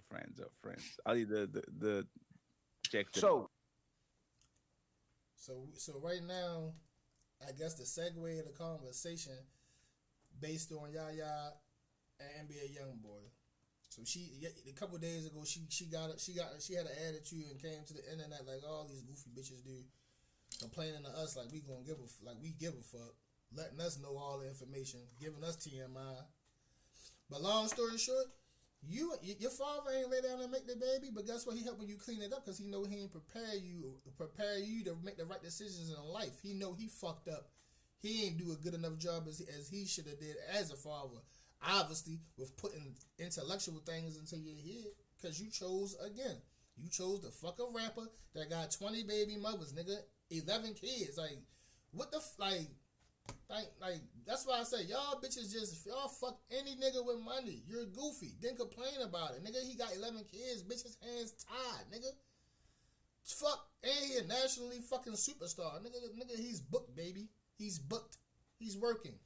friends. Ali, the check them. So So right now, I guess the segue of the conversation based on Yaya and NBA YoungBoy. So a couple of days ago she had an attitude and came to the internet like all these goofy bitches do, complaining to us like we give a fuck, letting us know all the information, giving us TMI. But long story short, your father ain't lay down and make the baby, but guess what? He helping you clean it up because he know he ain't prepare you to make the right decisions in life. He know he fucked up. He ain't do a good enough job as he should have did as a father. Obviously, with putting intellectual things into your head, because you chose to fuck a rapper that got 20 baby mothers, nigga, 11 kids. Like, what the like that's why I say y'all bitches y'all fuck any nigga with money. You're goofy. Then complain about it, nigga. He got 11 kids. Bitch's hands tied, nigga. Fuck, and he a nationally fucking superstar, nigga. He's booked, baby. He's booked. He's working.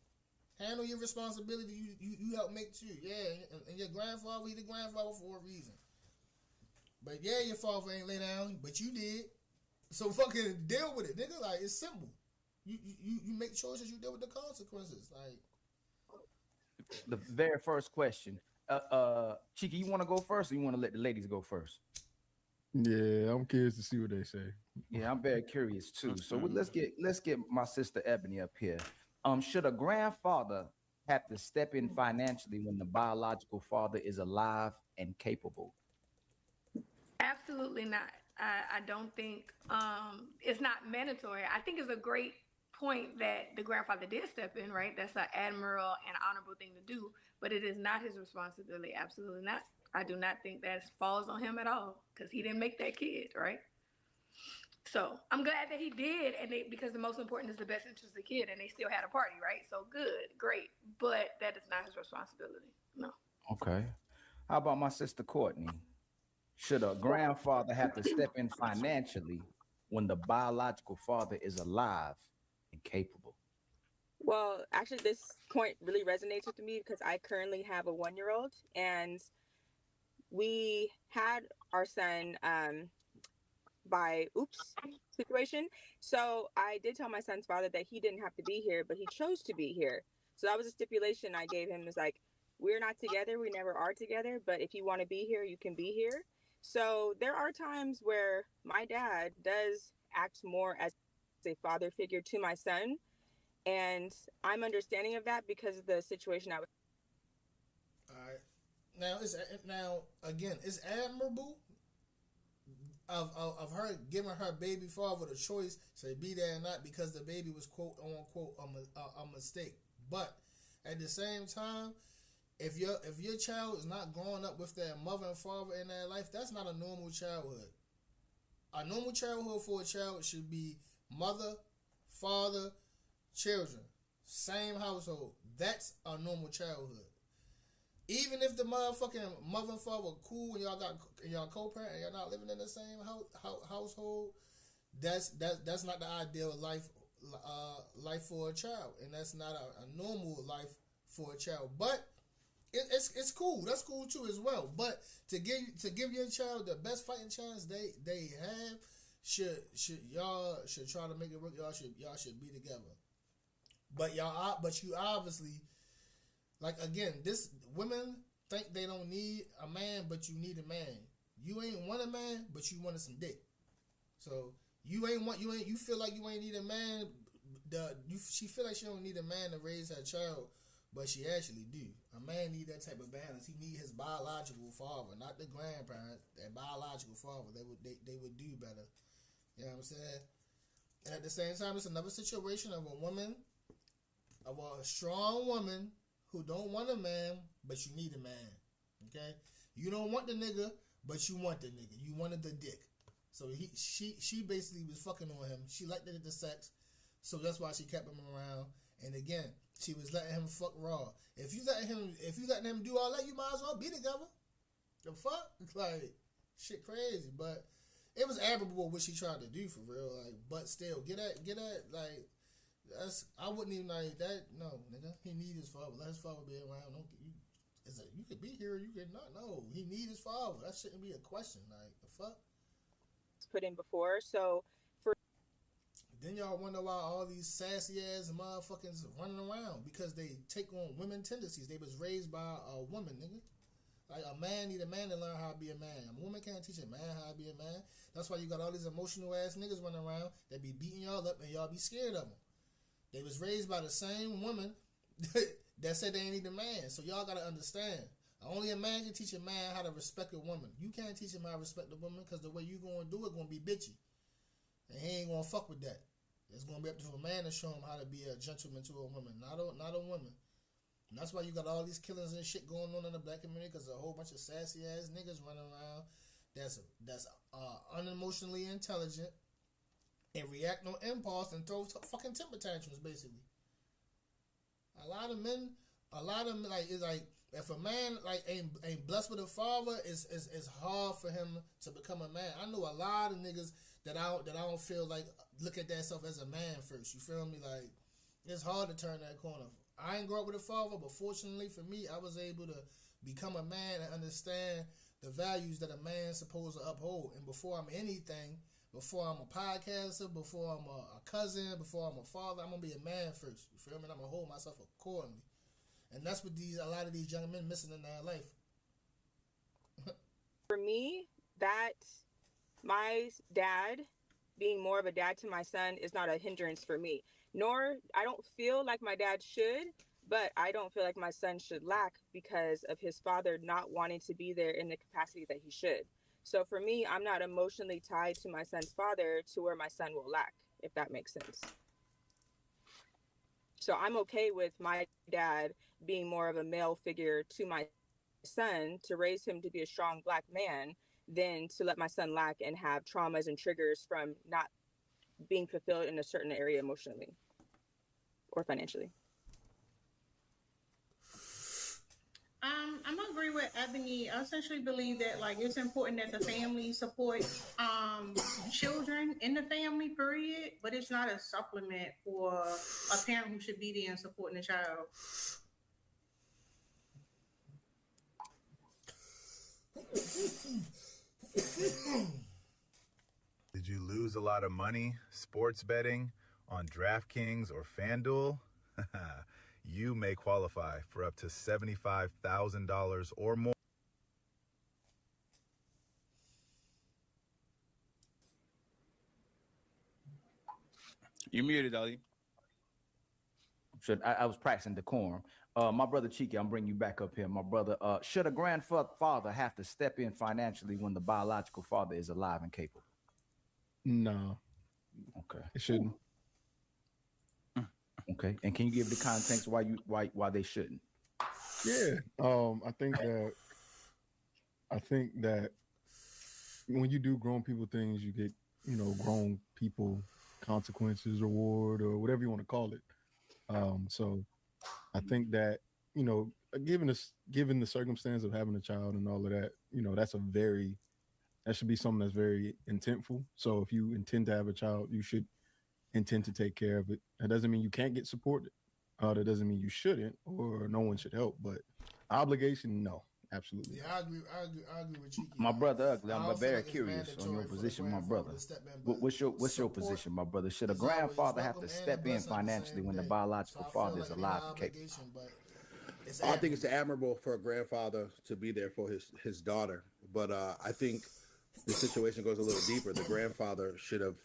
Handle your responsibility. You help make too. Yeah, and your grandfather, he the grandfather for a reason. But yeah, your father ain't lay down, but you did. So fucking deal with it, nigga. Like, it's simple. You make choices, you deal with the consequences. Like, the very first question, Chiki, you want to go first, or you want to let the ladies go first? Yeah, I'm curious to see what they say. Yeah, I'm very curious too. So let's get my sister Ebony up here. Should a grandfather have to step in financially when the biological father is alive and capable? Absolutely not. I don't think it's not mandatory. I think it's a great point that the grandfather did step in, right? That's an admirable and honorable thing to do, but it is not his responsibility. Absolutely not. I do not think that falls on him at all because he didn't make that kid, right? So I'm glad that he did, because the most important is the best interest of the kid, and they still had a party, right? So good, great, but that is not his responsibility. No. Okay. How about my sister Courtney? Should a grandfather have to step in financially when the biological father is alive and capable? Well, actually, this point really resonates with me because I currently have a 1-year-old, and we had our son by situation. So I did tell my son's father that he didn't have to be here, but he chose to be here. So that was a stipulation I gave him. It was like, we're not together. We never are together. But if you want to be here, you can be here. So there are times where my dad does act more as a father figure to my son. And I'm understanding of that because of the situation I was. all right. Now again, it's admirable of her giving her baby father the choice to be there or not because the baby was quote unquote a mistake. But at the same time, if your child is not growing up with their mother and father in their life, that's not a normal childhood. A normal childhood for a child should be mother, father, children, same household. That's a normal childhood. Even if the motherfucking mother and father are cool and y'all co-parent and y'all not living in the same household, that's not the ideal life for a child, and that's not a normal life for a child. But it's cool. That's cool too as well. But to give your child the best fighting chance they have, y'all should try to make it work. Y'all should be together. But you obviously. Like, again, women think they don't need a man, but you need a man. You ain't want a man, but you wanted some dick. So you feel like you ain't need a man. She feel like she don't need a man to raise her child, but she actually do. A man need that type of balance. He need his biological father, not the grandparents. That biological father, they would do better. You know what I'm saying? And at the same time, it's another situation of a strong woman who don't want a man, but you need a man. Okay? You don't want the nigga, but you want the nigga. You wanted the dick. So she basically was fucking on him. She liked the sex, so that's why she kept him around. And again, she was letting him fuck raw. If you letting him do all that, you might as well be together. The fuck? Like, shit crazy. But it was admirable what she tried to do for real. Like, but still, get at like. I wouldn't even like that. No, nigga. He need his father. Let his father be around. Don't you It's like, you could be here, you could not. No, he need his father. That shouldn't be a question. Like, the fuck? It's put in before. So for Then y'all wonder why all these sassy ass motherfuckers running around, because they take on women tendencies. They was raised by a woman, nigga. Like, a man need a man to learn how to be a man. A woman can't teach a man how to be a man. That's why you got all these emotional ass niggas running around that be beating y'all up and y'all be scared of them. They was raised by the same woman that said they ain't need a man. So y'all gotta understand. Only a man can teach a man how to respect a woman. You can't teach him how to respect a woman, because the way you gonna do it gonna be bitchy. And he ain't gonna fuck with that. It's gonna be up to a man to show him how to be a gentleman to a woman, not a woman. And that's why you got all these killings and shit going on in the black community, because a whole bunch of sassy ass niggas running around that's unemotionally intelligent and react on impulse and throw fucking temper tantrums, basically. A lot of men, like, it's like, if a man like ain't blessed with a father, it's hard for him to become a man. I know a lot of niggas that I don't feel like look at themselves as a man first. You feel me? Like, it's hard to turn that corner. I ain't grow up with a father, but fortunately for me, I was able to become a man and understand the values that a man's supposed to uphold. And before I'm anything, before I'm a podcaster, before I'm a cousin, before I'm a father, I'm gonna be a man first. You feel me? And I'm gonna hold myself accordingly. And that's what a lot of these young men missing in their life. For me, that my dad being more of a dad to my son is not a hindrance for me. Nor, I don't feel like my dad should, but I don't feel like my son should lack because of his father not wanting to be there in the capacity that he should. So for me, I'm not emotionally tied to my son's father to where my son will lack, if that makes sense. So I'm okay with my dad being more of a male figure to my son to raise him to be a strong black man than to let my son lack and have traumas and triggers from not being fulfilled in a certain area emotionally or financially. I'm agree with Ebony. I essentially believe that, like, it's important that the family support children in the family, period, but it's not a supplement for a parent who should be there and supporting the child. Did you lose a lot of money sports betting on DraftKings or FanDuel? You may qualify for up to $75,000 or more. You're muted, Ali. I was practicing decorum. My brother Cheeky, I'm bringing you back up here. My brother, should a grandfather have to step in financially when the biological father is alive and capable? No. Okay. It shouldn't. Okay. And can you give the context why they shouldn't? Yeah. I think that when you do grown people things, you get, grown people consequences, reward, or whatever you want to call it. So I think that, given the circumstance of having a child and all of that, that should be something that's very intentful. So if you intend to have a child, you should intend to take care of it. That doesn't mean you can't get supported. That doesn't mean you shouldn't or no one should help. But obligation, no, absolutely. Yeah, I agree with Cheeky. My brother Ugly, I'm very like curious on your position, my brother. What's your position, my brother? Should a grandfather have to step in financially when the biological father is alive and capable? I think it's admirable for a grandfather to be there for his daughter, but I think the situation goes a little deeper. The grandfather should have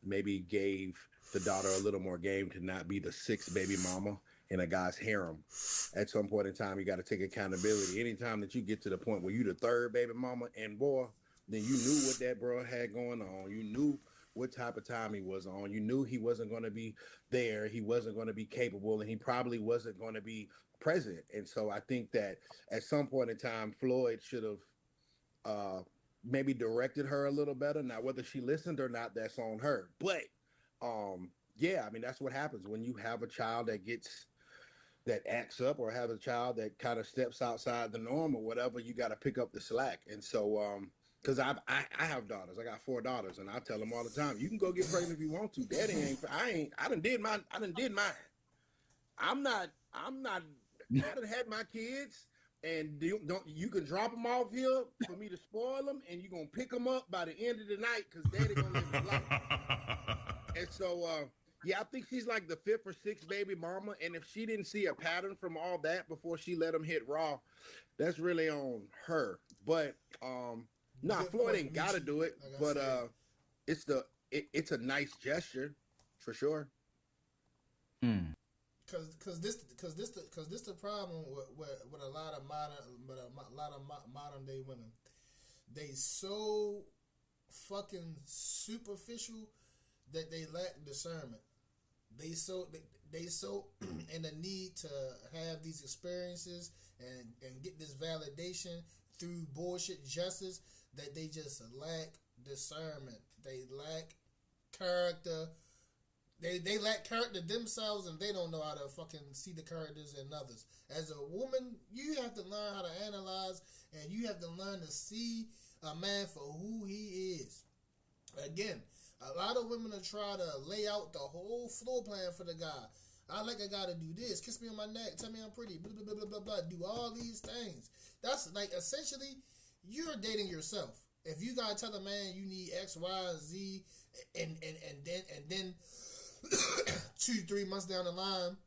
maybe gave the daughter a little more game to not be the sixth baby mama in a guy's harem. At some point in time, you got to take accountability. Anytime that you get to the point where you the third baby mama, and boy, then you knew what that bro had going on. You knew what type of time he was on. You knew he wasn't going to be there. He wasn't going to be capable, and he probably wasn't going to be present. And so I think that at some point in time, Floyd should have maybe directed her a little better. Now, whether she listened or not, that's on her. But yeah, I mean, that's what happens when you have a child that acts up, or have a child that kind of steps outside the norm or whatever. You got to pick up the slack. And so because I have daughters. I got 4 daughters, and I tell them all the time, you can go get pregnant if you want to. Daddy ain't. I done did mine. I done had my kids. and you can drop them off here for me to spoil them, and you're gonna pick them up by the end of the night because daddy gonna live his life. And so, yeah, I think she's like the 5th or 6th baby mama, and if she didn't see a pattern from all that before she let him hit raw, that's really on her. But nah, Floyd ain't got to do it, but it's a nice gesture for sure. Cause this the problem with a lot of modern day women. They so fucking superficial that they lack discernment. They so in the need to have these experiences and get this validation through bullshit justice that they just lack discernment. They lack character. They lack character themselves, and they don't know how to fucking see the characters in others. As a woman, you have to learn how to analyze, and you have to learn to see a man for who he is. Again, a lot of women are trying to lay out the whole floor plan for the guy. I like a guy to do this, kiss me on my neck, tell me I'm pretty, blah, blah, blah, blah, blah, do all these things. That's like, essentially, you're dating yourself. If you gotta tell a man you need X, Y, Z, and then 2-3 months down the line,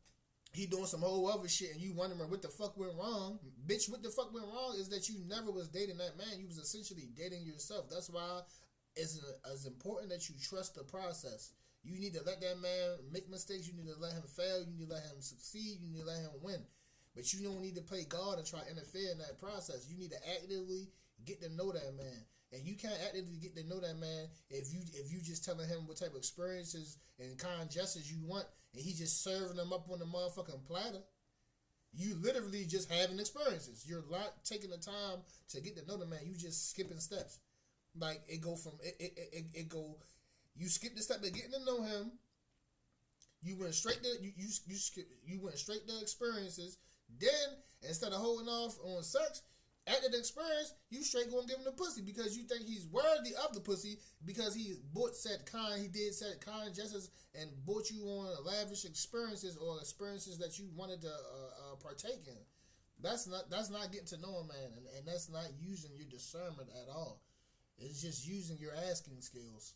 he doing some whole other shit, and you wondering what the fuck went wrong. Bitch, what the fuck went wrong is that you never was dating that man. You was essentially dating yourself. That's why it's as important that you trust the process. You need to let that man make mistakes. You need to let him fail. You need to let him succeed. You need to let him win. But you don't need to play God and try to interfere in that process. You need to actively get to know that man. And you can't actively get to know that man if you just telling him what type of experiences and kind gestures you want, and he just serving them up on the motherfucking platter. You literally just having experiences. You're not taking the time to get to know the man. You just skipping steps. Like it go from it go. You skip the step of getting to know him. You went straight to you went straight to experiences. Then instead of holding off on sex, after the experience, you straight gonna give him the pussy because you think he's worthy of the pussy because he did said kind gestures and brought you on lavish experiences or experiences that you wanted to partake in. That's not getting to know a man, and that's not using your discernment at all. It's just using your asking skills.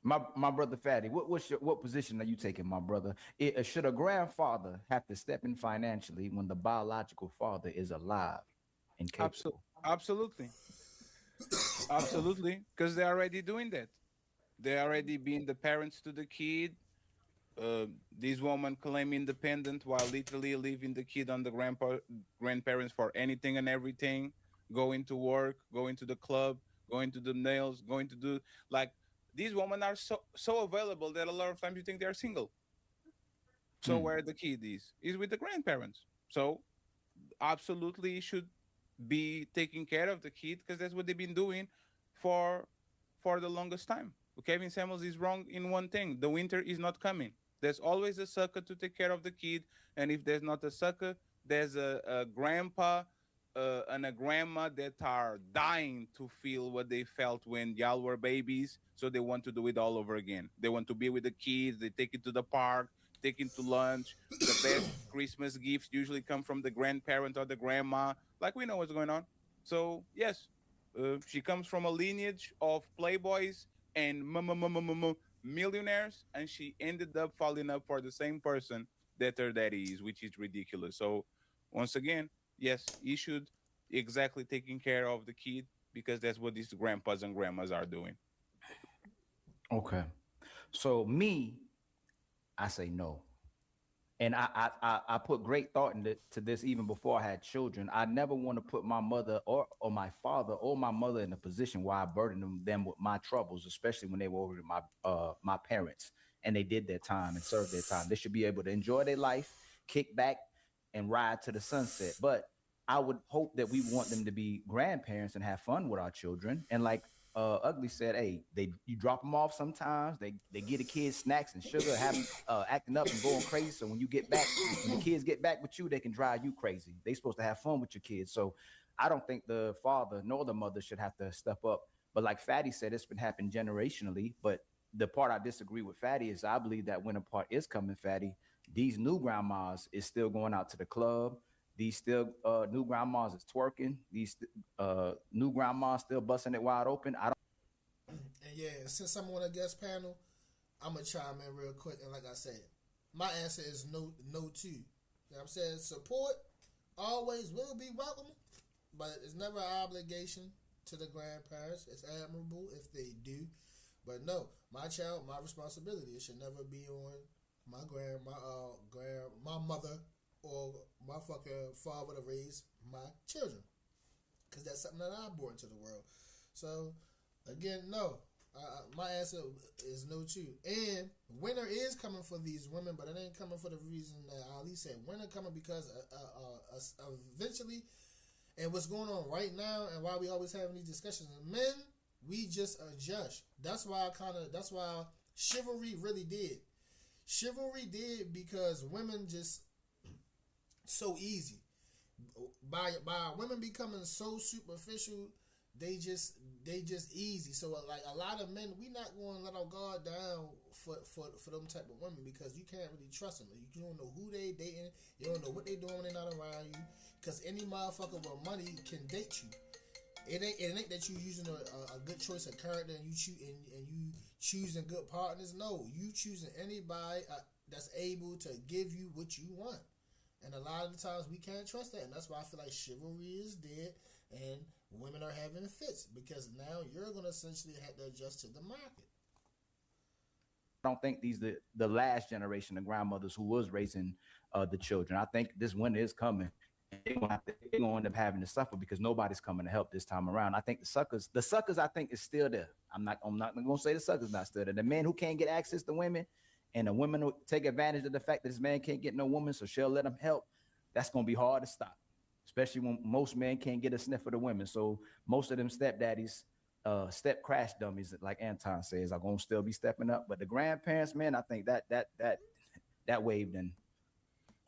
My brother Fatty, what position are you taking, my brother? Should a grandfather have to step in financially when the biological father is alive and capable? Absolutely, absolutely, because they're already doing that. They already being the parents to the kid. This woman claim independent while literally leaving the kid on the grandparents for anything and everything. Going to work, going to the club, going to the nails, going to do like. These women are so available that a lot of times you think they're single. So where the kid is with the grandparents. So absolutely should be taking care of the kid because that's what they've been doing for the longest time. Kevin Samuels is wrong in one thing. The winter is not coming. There's always a sucker to take care of the kid. And if there's not a sucker, there's a grandpa and a grandma that are dying to feel what they felt when y'all were babies. So they want to do it all over again. They want to be with the kids. They take it to the park, take it to lunch. The best Christmas gifts usually come from the grandparent or the grandma. Like we know what's going on. So yes, she comes from a lineage of playboys and millionaires, and she ended up falling up for the same person that her daddy is, which is ridiculous. So once again, yes, he should exactly taking care of the kid because that's what these grandpas and grandmas are doing. Okay. So I say no. And I put great thought into this even before I had children. I never want to put my mother or my father or my mother in a position where I burden them with my troubles, especially when they were over my parents and they did their time and served their time. They should be able to enjoy their life, kick back, and ride to the sunset. But I would hope that we want them to be grandparents and have fun with our children. And like Ugly said, hey, you drop them off sometimes. They get the kids snacks and sugar, have them acting up and going crazy. So when the kids get back with you, they can drive you crazy. They supposed to have fun with your kids. So I don't think the father nor the mother should have to step up. But like Fatty said, it's been happening generationally. But the part I disagree with Fatty is I believe that when a part is coming, Fatty, these new grandmas is still going out to the club, These still new grandmas is twerking. These new grandmas still busting it wide open. I don't. And yeah, since I'm on a guest panel, I'm gonna chime in real quick. And like I said, my answer is no, no too. You know what I'm saying? Support always will be welcome, but it's never an obligation to the grandparents. It's admirable if they do, but no, my child, my responsibility. It should never be on my mother or my fucking father to raise my children, because that's something that I brought into the world. So again, no. My answer is no too. And winter is coming for these women, but it ain't coming for the reason that Ali said. Winter coming because eventually, and what's going on right now, and why we always having these discussions, men, we just adjust. That's why chivalry really did. Chivalry did because women just so easy. By women becoming so superficial, they just easy. So like a lot of men, we not going to let our guard down for them type of women, because you can't really trust them. You don't know who they dating. You don't know what they doing when they're not around you. Because any motherfucker with money can date you. It ain't that you using a good choice of character and you choosing good partners. No, you choosing anybody that's able to give you what you want. And a lot of the times we can't trust that, and that's why I feel like chivalry is dead and women are having fits, because now you're going to essentially have to adjust to the market. I don't think these the last generation of grandmothers who was raising the children. I think this winter is coming. They're going to end up having to suffer because nobody's coming to help this time around. I think the suckers I think is still there. I'm not going to say the suckers not still there. The men who can't get access to women, and the women who take advantage of the fact that this man can't get no woman, so she'll let him help. That's going to be hard to stop, especially when most men can't get a sniff of the women. So most of them stepdaddies, step crash dummies, like Anton says, are going to still be stepping up. But the grandparents, man, I think that wave then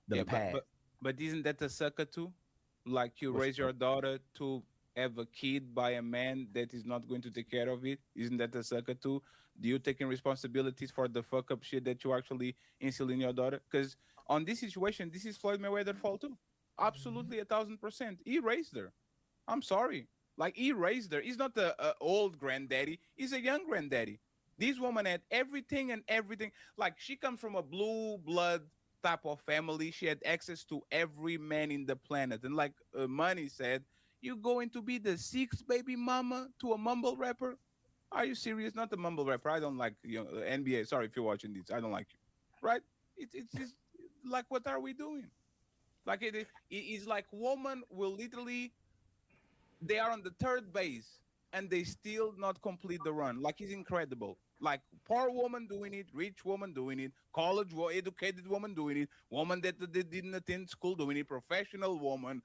the past. But isn't that a sucker too? Like you raise your daughter to have a kid by a man that is not going to take care of it. Isn't that a sucker too? Do you taking responsibilities for the fuck up shit that you actually instill in your daughter? Because on this situation, this is Floyd Mayweather's fault too. Absolutely 1,000%. He raised her. I'm sorry. Like he raised her. He's not a old granddaddy. He's a young granddaddy. This woman had everything and everything. Like she comes from a blue blood type of family. She had access to every man in the planet. And like Money said, you going to be the 6th baby mama to a mumble rapper? Are you serious? Not the mumble rapper. I don't like NBA. Sorry if you're watching this. I don't like you. Right? It's just like, what are we doing? Like it's like woman will literally, they are on the 3rd base and they still not complete the run. Like it's incredible. Like poor woman doing it, rich woman doing it, college educated woman doing it, woman that didn't attend school doing it, professional woman.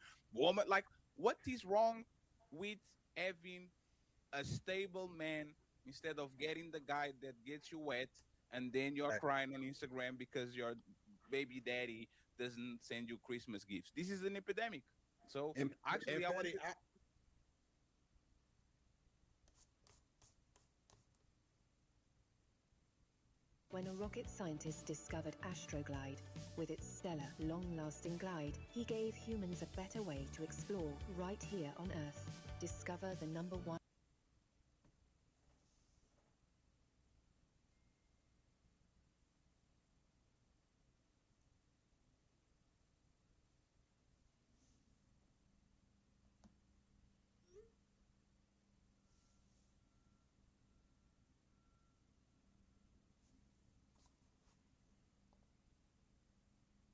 Like what is wrong with having a stable man instead of getting the guy that gets you wet and then you're crying on Instagram because your baby daddy doesn't send you Christmas gifts? This is an epidemic. So actually, When a rocket scientist discovered Astroglide, with its stellar, long-lasting glide, he gave humans a better way to explore right here on Earth. Discover the #1.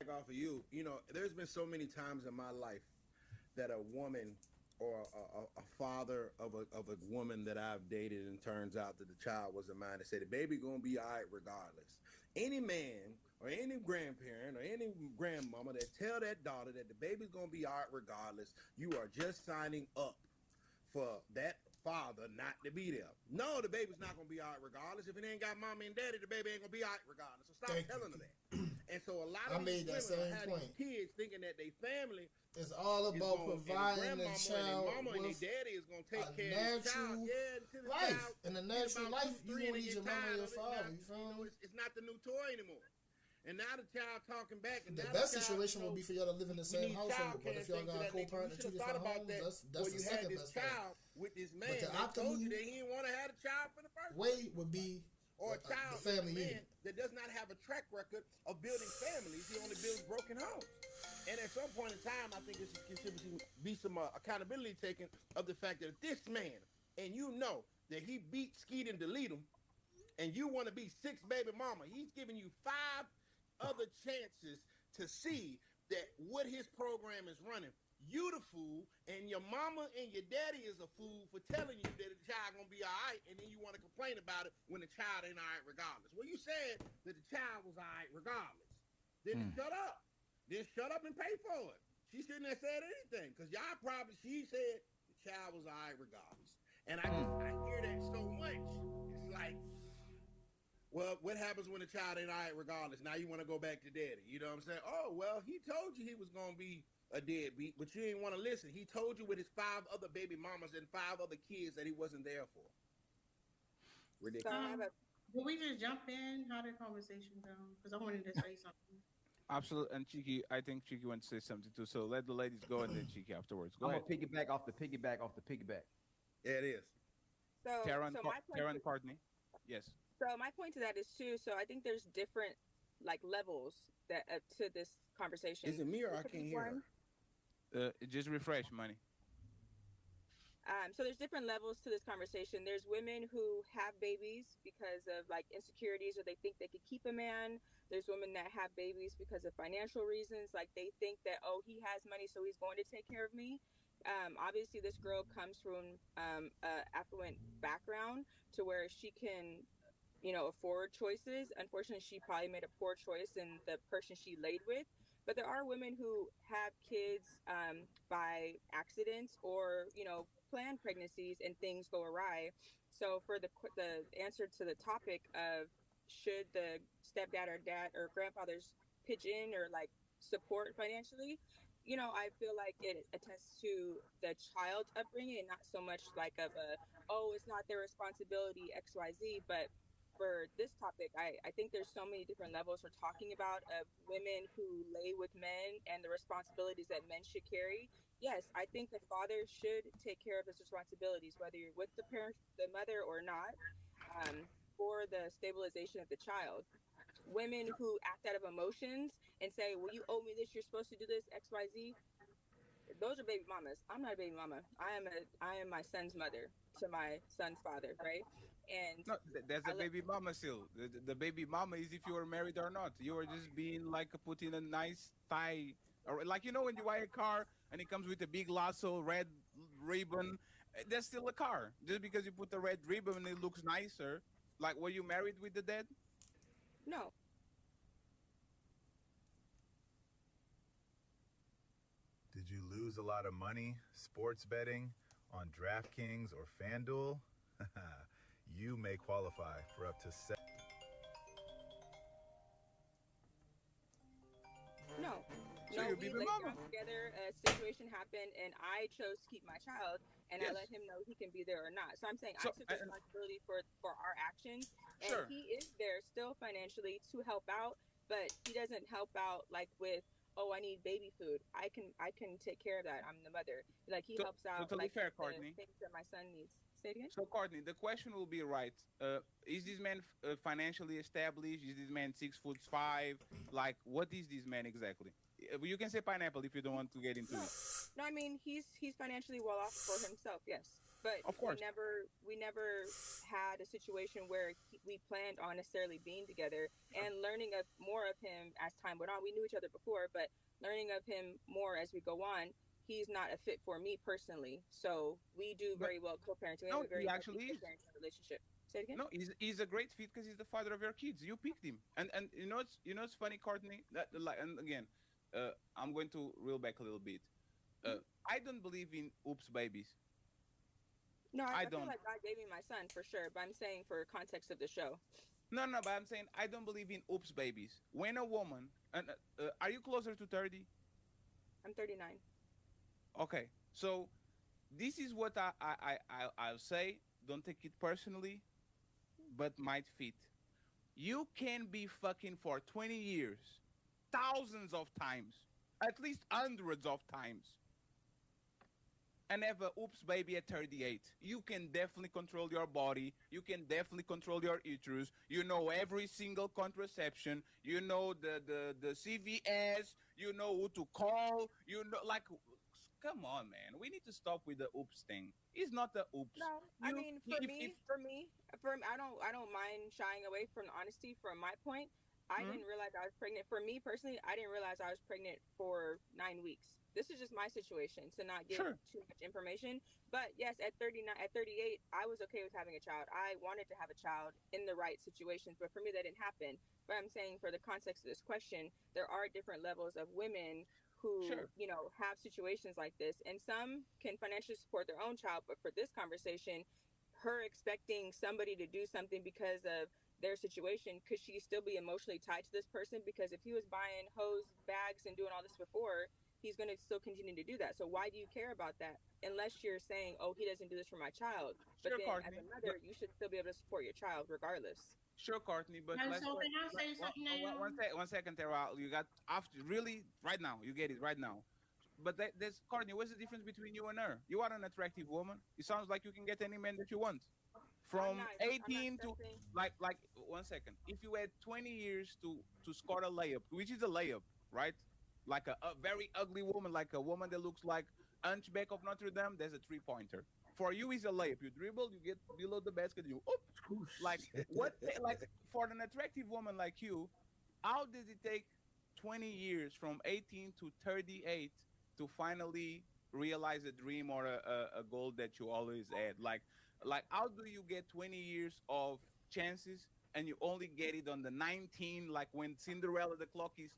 Off of you, there's been so many times in my life that a woman or a father of a woman that I've dated, and turns out that the child wasn't mine, and said the baby gonna be all right regardless. Any man or any grandparent or any grandmama that tell that daughter that the baby's gonna be all right regardless, you are just signing up for that father not to be there. No, the baby's not gonna be all right regardless. If it ain't got mommy and daddy, the baby ain't gonna be all right regardless. So stop telling her that. And so a lot of these women have these kids thinking that they family is all about providing the child and mama and their daddy is gonna take care of the child. In a natural life, you don't need your mama or your father. You feel me? It's not the new toy anymore. And now the child talking back. And The now best the child, situation you know, would be for y'all to live in the we same need household. But childcare if y'all things of got that nature. co-parent You in should two have thought different about homes, that that's before the you had second this best thing. child with this man the that told you optimal that he didn't want to have a child for the first place. way would be Or a the child family with a man unit. that does not have a track record of building families. He only builds broken homes. And at some point in time, I think there should be some accountability taken of the fact that if this man, and you know that he beat Skeet and delete him, and you want to be 6 baby mama, he's giving you 5 other chances to see that what his program is running. You the fool, and your mama and your daddy is a fool for telling you that the child gonna be all right, and then you want to complain about it when the child ain't all right regardless. Well, you said that the child was all right regardless. Then shut up. Then shut up and pay for it. She shouldn't have said anything, because she said the child was all right regardless. And I hear that so much. It's like, well, what happens when the child ain't all right regardless? Now you want to go back to daddy. You know what I'm saying? Oh, well, he told you he was going to be a deadbeat, but you didn't want to listen. He told you with his 5 other baby mamas and 5 other kids that he wasn't there for. Ridiculous. Will we just jump in? How did the conversation go? Because I wanted to say something. Absolutely. And Cheeky, I think Cheeky wants to say something too. So let the ladies go and then Cheeky afterwards. Go ahead. I'm gonna piggyback off the piggyback. Yeah, it is. So, Karen Courtney. Yes. So my point to that is too. So I think there's different like levels that to this conversation. Is it me or I can't hear her? Just refresh, money. So there's different levels to this conversation. There's women who have babies because of like insecurities, or they think they could keep a man. There's women that have babies because of financial reasons. Like they think that, oh, he has money, so he's going to take care of me. Obviously this girl comes from a affluent background to where she can, you know, afford choices. Unfortunately, she probably made a poor choice in the person she laid with. But there are women who have kids by accidents, or, you know, planned pregnancies, and things go awry. So for the answer to the topic of should the stepdad or dad or grandfathers pitch in or like support financially, you know, I feel like it attests to the child's upbringing, and not so much like of a, oh, it's not their responsibility, XYZ. But for this topic, I think there's so many different levels we're talking about of women who lay with men and the responsibilities that men should carry. Yes, I think the father should take care of his responsibilities, whether you're with the parent, the mother, or not, for the stabilization of the child. Women who act out of emotions and say, well, you owe me this, you're supposed to do this, XYZ, those are baby mamas. I'm not a baby mama. I am my son's mother to my son's father, right? And no, that's a baby mama still. The baby mama is if you are married or not. You are just being like putting a nice tie, or like, you know, when you buy a car and it comes with a big lasso, red ribbon, that's still a car. Just because you put the red ribbon and it looks nicer. Like, were you married with the dad? No. Did you lose a lot of money sports betting on DraftKings or FanDuel? You may qualify for up to No. So No, you're we baby laid mama. down together, a situation happened, and I chose to keep my child, and Yes. I let him know he can be there or not. So I'm saying So, I took responsibility for our actions, and Sure. he is there still financially to help out, but he doesn't help out like with, oh, I need baby food. I can take care of that. I'm the mother. Like he helps out totally like fair, with the Courtney. things that my son needs. Say it again. So, Courtney, the question will be right. Is this man financially established? Is this man 6'5"? Like, what is this man exactly? You can say pineapple if you don't want to get into it. No, I mean he's financially well off for himself, yes. But Of course. we never had a situation where we planned on necessarily being together, and learning of more of him as time went on. We knew each other before, but learning of him more as we go on, he's not a fit for me personally. So we do very well co-parenting. We No, have a very he healthy actually is. co-parenting relationship. Say it again. No, he's a great fit because he's the father of your kids. You picked him, and you know it's funny, Courtney. That like, and again, I'm going to reel back a little bit. I don't believe in oops babies. No, I feel don't. like God gave me my son for sure, but I'm saying for context of the show. No, but I'm saying I don't believe in oops babies. When a woman, and are you closer to 30? I'm 39. Okay, so this is what I'll say. Don't take it personally, but might fit. You can be fucking for 20 years, thousands of times, at least hundreds of times, and have a oops baby at 38. You can definitely control your body. You can definitely control your uterus. You know every single contraception. You know the CVS. You know who to call. You know, like, come on, man. We need to stop with the oops thing. It's not the oops. No, I You mean, if I don't mind shying away from the honesty. From my point, I hmm? didn't realize I was pregnant. For me personally, I didn't realize I was pregnant for 9 weeks. This is just my situation to not give Sure. too much information. But yes, at 39, at 38, I was okay with having a child. I wanted to have a child in the right situations, but for me, that didn't happen. But I'm saying, for the context of this question, there are different levels of women who, Sure. have situations like this, and some can financially support their own child. But for this conversation, her expecting somebody to do something because of their situation, could she still be emotionally tied to this person? Because if he was buying hose bags and doing all this before, he's going to still continue to do that. So why do you care about that, unless you're saying, oh, he doesn't do this for my child? But Sure, then as a Courtney. mother, you should still be able to support your child regardless. Sure, Courtney, but And let's so can I say something now? one second, Tara. You got after really right now. You get it right now. But there's Courtney. What's the difference between you and her? You are an attractive woman. It sounds like you can get any man that you want. From I'm not 18 to stressing. like 1 second. If you had 20 years to score a layup, which is a layup, right? Like a very ugly woman, like a woman that looks like Hunchback of Notre Dame. There's a 3-pointer. For you, is a layup. You dribble, you get below the basket, you oop. Like what? Like for an attractive woman like you, how did it take 20 years from 18 to 38 to finally realize a dream or a goal that you always had? Like how do you get 20 years of chances and you only get it on the 19, like when Cinderella, the clock is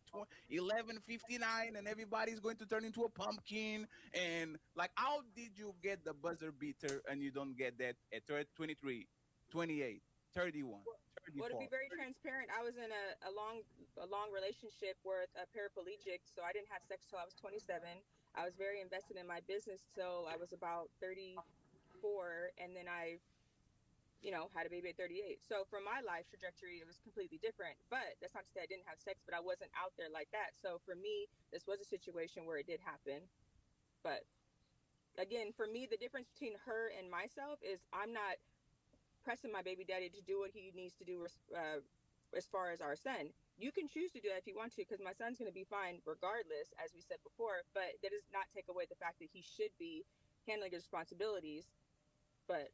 11:59 and everybody's going to turn into a pumpkin? And like, how did you get the buzzer beater and you don't get that at 23, 28, 31, Well, to be 34? very transparent, I was in a long relationship with a paraplegic, so I didn't have sex till I was 27. I was very invested in my business till I was about 34, and then I, had a baby at 38. So for my life trajectory, it was completely different. But that's not to say I didn't have sex, but I wasn't out there like that. So for me, this was a situation where it did happen. But again, for me, the difference between her and myself is I'm not pressing my baby daddy to do what he needs to do, as far as our son. You can choose to do that if you want to, because my son's going to be fine regardless, as we said before. But that does not take away the fact that he should be handling his responsibilities. But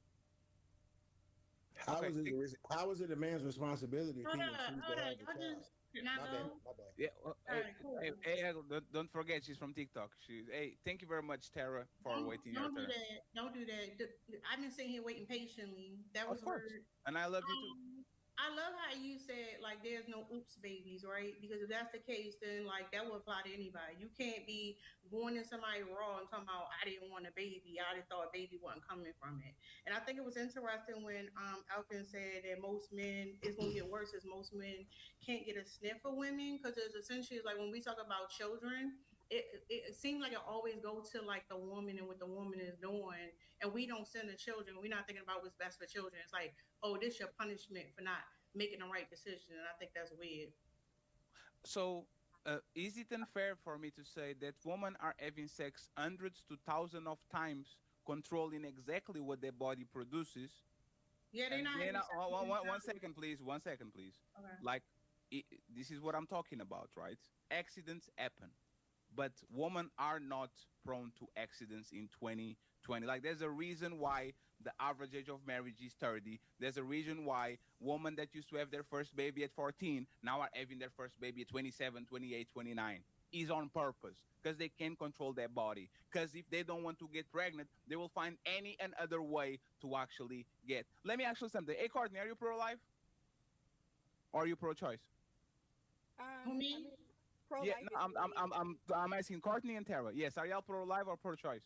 How Okay, is it? How is it a man's responsibility if he would choose to Hold on. have the Y'all child? just not My bad. go. My bad. yeah. All right, cool. Don't forget she's from TikTok. Hey, thank you very much, Tara, for waiting your Don't do turn. that. Don't do that. I've been sitting here waiting patiently. That was Of course, word. and I love you too. I love how you said like there's no oops babies, right? Because if that's the case, then like that would apply to anybody. You can't be going in somebody raw and talking about I didn't want a baby. I just thought a baby wasn't coming from it. And I think it was interesting when Alvin said that most men it's gonna get worse as most men can't get a sniff of women because it's essentially like when we talk about children. It seems like it always goes to like the woman and what the woman is doing, and we don't send the children. We're not thinking about what's best for children. It's like, oh, this your punishment for not making the right decision, and I think that's weird. So, is it unfair for me to say that women are having sex hundreds to thousands of times, controlling exactly what their body produces? Yeah, they're And not then, having sex with each one other. second, please. 1 second, please. Okay. Like, this is what I'm talking about, right? Accidents happen, but women are not prone to accidents in 2020. Like, there's a reason why the average age of marriage is 30. There's a reason why women that used to have their first baby at 14 now are having their first baby at 27, 28, 29. Is on purpose because they can control their body. Because if they don't want to get pregnant, they will find any and other way to actually get. Let me ask you something. Hey, Courtney, are you pro-life or are you pro-choice? Who I me? mean, pro Yeah, life no, is really I'm asking Courtney and Tara. Yes, are y'all pro-life or pro-choice?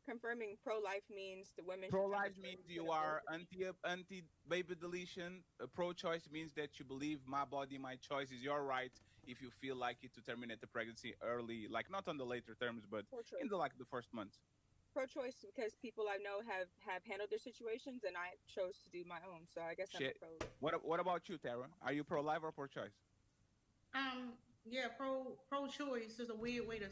confirming. Pro life means the women should have the Pro-life choice means to get you abortion. are anti baby deletion. Pro-choice means that you believe my body, my choice is your right. If you feel like it, to terminate the pregnancy early, like not on the later terms, but Pro in choice. the like the first month. pro-choice because people I know have handled their situations, and I chose to do my own. So I guess I'm a Shit. pro. What about you, Tara? Are you pro-life or pro-choice? Yeah, pro choice is a weird way to.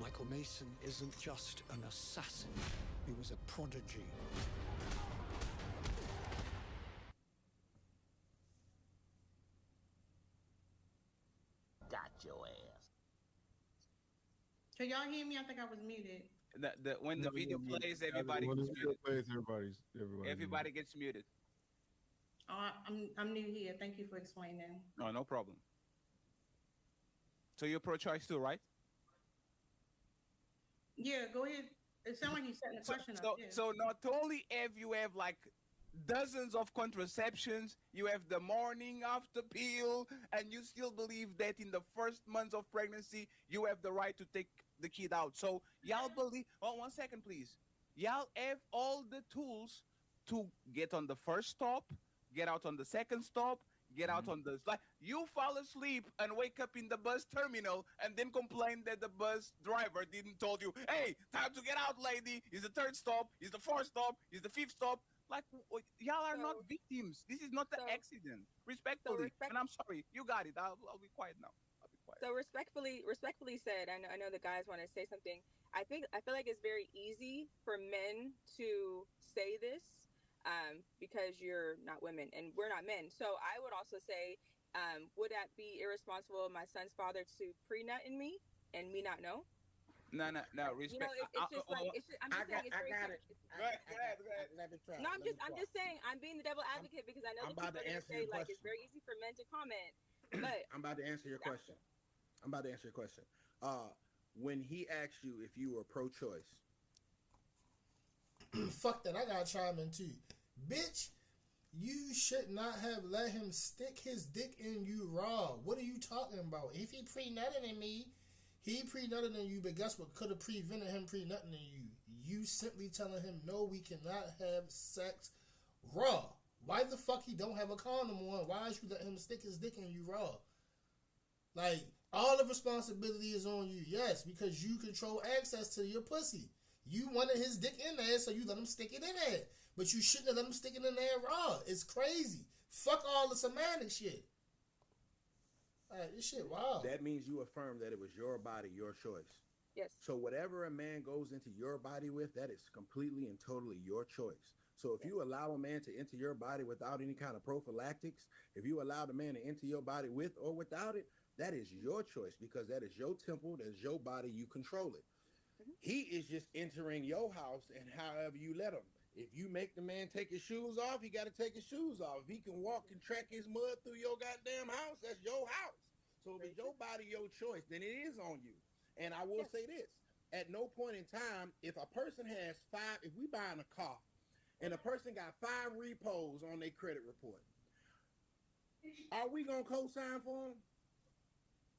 Michael Mason isn't just an assassin, he was a prodigy. Got your ass. Can y'all hear me? I think I was muted. When the video plays, everybody When gets the video muted. plays, Everybody gets muted. I'm new here. Thank you for explaining. Oh, no problem. So you're pro-choice too, right? Yeah, go ahead. It sounds like you're setting the question up. Yeah. So not only have you have like dozens of contraceptions, you have the morning after pill, and you still believe that in the first months of pregnancy, you have the right to take the kid out. So y'all believe, oh, 1 second, please. Y'all have all the tools to get on the first stop, get out on the second stop, get out on the, like, you fall asleep and wake up in the bus terminal and then complain that the bus driver didn't told you, hey, time to get out, lady. Is the third stop, is the fourth stop, is the fifth stop. Like, y'all are not victims. This is not an accident. Respectfully. And I'm sorry. You got it. I'll be quiet now. I'll be quiet. So respectfully said, I know the guys want to say something. I feel like it's very easy for men to say this because you're not women and we're not men. So I would also say, would that be irresponsible of my son's father to pre-nut in me and me not know? No, respect. You know, it's just like I'm just saying it's very. Go ahead. Let me try. No, I'm just saying I'm being the devil advocate because I know I'm that people about to are gonna answer say your like it's question. very easy for men to comment, but I'm about to answer your question. When he asked you if you were pro-choice, fuck that, I gotta chime in too. Bitch, you should not have let him stick his dick in you raw. What are you talking about? If he pre-nutted in me, he pre-nutted in you, but guess what could have prevented him pre-nutting in you? You simply telling him, no, we cannot have sex raw. Why the fuck he don't have a condom on? Why is you let him stick his dick in you raw? Like, all the responsibility is on you, yes, because you control access to your pussy. You wanted his dick in there, so you let him stick it in there. But you shouldn't have let him stick it in there raw. It's crazy. Fuck all the semantic shit. Like, this shit wild. that means you affirm that it was your body, your choice. yes. So whatever a man goes into your body with, that is completely and totally your choice. So if you allow a man to enter your body without any kind of prophylactics, if you allow the man to enter your body with or without it, that is your choice because that is your temple, that is your body, you control it. He is just entering your house and however you let him. If you make the man take his shoes off, he got to take his shoes off. If he can walk and track his mud through your goddamn house, that's your house. So if it's your body, your choice, then it is on you. And I will say this, at no point in time, if a person has if we buying a car and a person got 5 repos on their credit report, are we going to co-sign for them?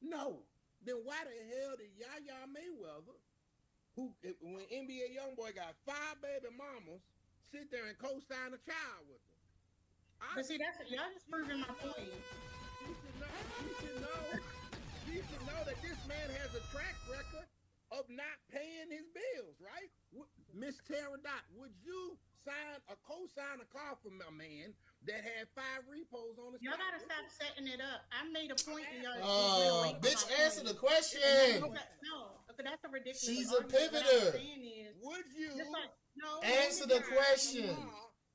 No. Then why the hell did Yaya Mayweather, when NBA Youngboy got 5 baby mamas, sit there and co-sign a child with them? But see, y'all just proving my point. You should know that this man has a track record of not paying his bills, right? Miss Tara Dot, would you co-sign a car from a man that had 5 repos on his Y'all gotta stop setting it up. I made a point and y'all. Oh, bitch, answer the question. No, that's a ridiculous. She's a argument. pivoter. What I'm saying is, would you answer the question?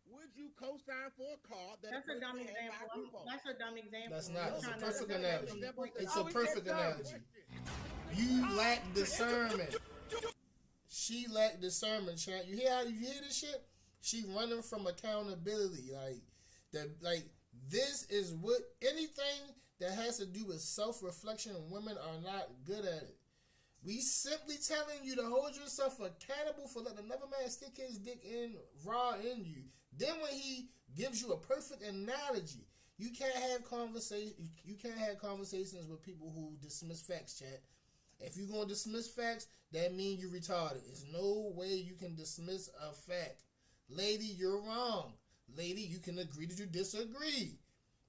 Would you co-sign for a car that's a dumb example. That's a dumb example. That's not. It's a perfect analogy. It's Oh, a perfect analogy. You lack discernment. She lacked discernment, Chat. You hear this shit? She running from accountability. Like this is what anything that has to do with self-reflection, women are not good at it. We simply telling you to hold yourself accountable for letting another man stick his dick in raw in you. Then when he gives you a perfect analogy, you can't have conversations with people who dismiss facts, Chat. If you're gonna dismiss facts, that means you're retarded. There's no way you can dismiss a fact. Lady, you're wrong. lady, you can agree to disagree.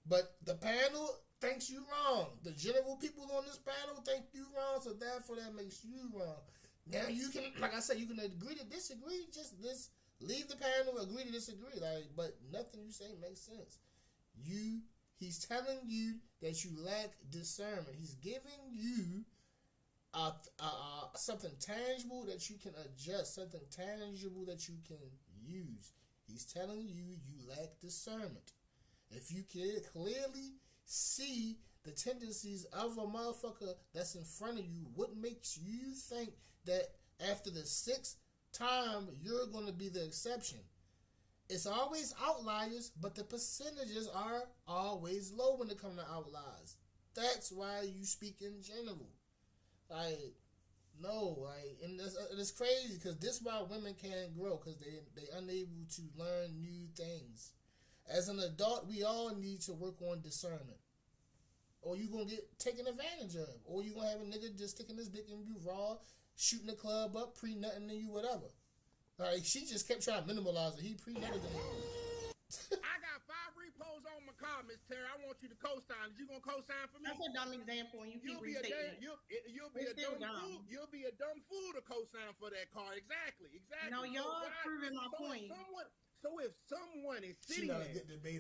But the panel thinks you wrong. The general people on this panel think you wrong, so therefore that makes you wrong. Now you can, like I said, you can agree to disagree. Just leave the panel, agree to disagree. Like, but nothing you say makes sense. He's telling you that you lack discernment. He's giving you something tangible that you can adjust, something tangible that you can use. He's telling you lack discernment. If you can clearly see the tendencies of a motherfucker that's in front of you, what makes you think that after the sixth time you're going to be the exception? It's always outliers, but the percentages are always low when it comes to outliers. That's why you speak in general. Like, no, like, and it's crazy because this is why women can't grow, because they unable to learn new things. As an adult, we all need to work on discernment, or you gonna get taken advantage of, or you gonna have a nigga just sticking his dick in you raw, shooting the club up, pre-nutting in you, whatever. Like, she just kept trying to minimalize it. He pre-nutted in you. I got 5 repos on my car, Miss Terry. I want you to co-sign. Is you gonna co-sign for me? That's a dumb example, and you keep restating it. You'll be a dumb fool. You'll be a dumb fool to co-sign for that car. Exactly. No, y'all proving my point. So if someone is sitting there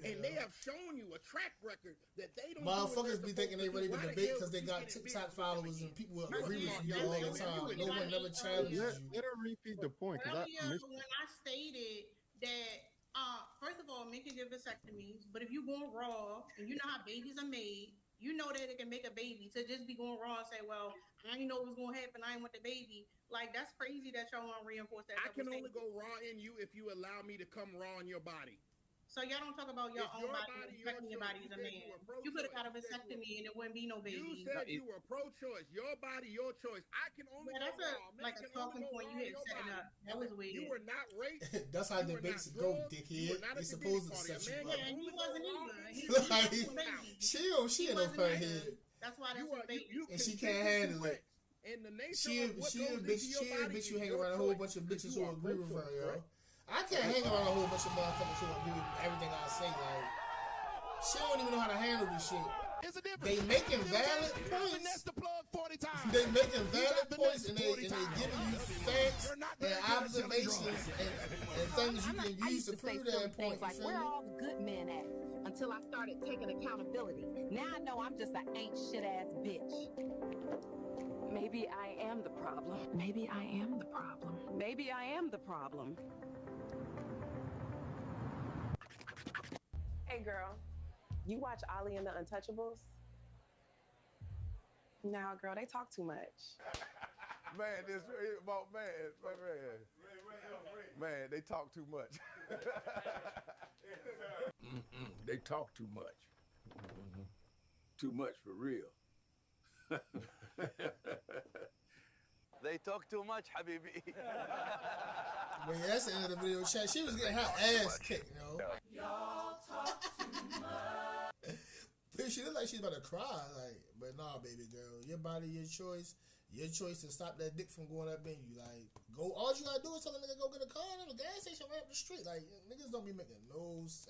and they have shown you a track record that they don't, motherfuckers be thinking they ready to debate because they got TikTok followers and people will agree with you all the time. No one never challenges you. Let her repeat the point. Earlier, when I stated that, first of all, men can give vasectomies, but if you going raw and you know how babies are made, you know that it can make a baby. To just be going raw and say, well, I didn't know what was going to happen, I didn't want the baby. Like, that's crazy that y'all want to reinforce that. I can only go raw in you if you allow me to come raw in your body. So y'all don't talk about your own body respecting your body as a man. You could have got a vasectomy and it wouldn't be no baby. You said you were pro-choice. Your body, your choice. I can only that's a talking point you had setting up. That was weird. You were not raped. That's how debates go, dickhead. They supposed to set you up. Yeah, and he wasn't either. She ain't no her head. That's why that's a baby. And she can't handle it. And the nature she a bitch who hang around a whole bunch of bitches who agree with her, yo. I can't hang around a whole bunch of motherfuckers who agree with everything I say. Like, she don't even know how to handle this shit. They making valid points. They making valid points and they giving you facts and observations and things you can use to prove that point. Like, where are all the good men at? Until I started taking accountability. Now I know I'm just an ain't shit ass bitch. Maybe I am the problem. Maybe I am the problem. Maybe I am the problem. Hey girl, you watch Ollie and the Untouchables? Nah, girl, they talk too much. Man, this about man, they talk too much. They talk too much. Too much for real. They talk too much, Habibi. But yeah, that's the end of the video chat. She was getting her ass kicked, yo. Y'all talk too much. She looked like she's about to cry, like, but nah, baby girl, your body, your choice. Your choice to stop that dick from going up in you. Like, go. All you gotta do is tell a nigga go get a car at the gas station right up the street. Like, niggas don't be making no sense.